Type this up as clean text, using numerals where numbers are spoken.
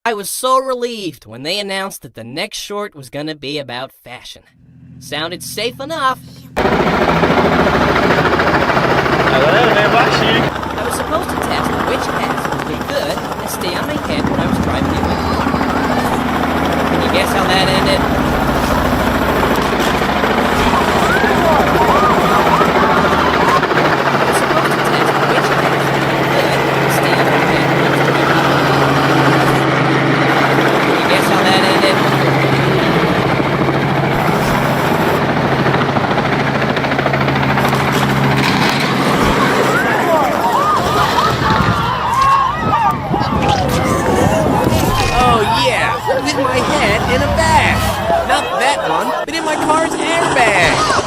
I was so relieved when they announced that the next short was gonna be about fashion. Sounded safe enough. Hello, they're watching. I was supposed to test which hats would be good and stay on my head when I was driving in my car. Can you guess how that ended? I was supposed to test which hats would be good and stay on my head when I was driving in my car. Can you guess how that ended? Oh yeah, with my head in a bag. Not that one, but in my car's airbag.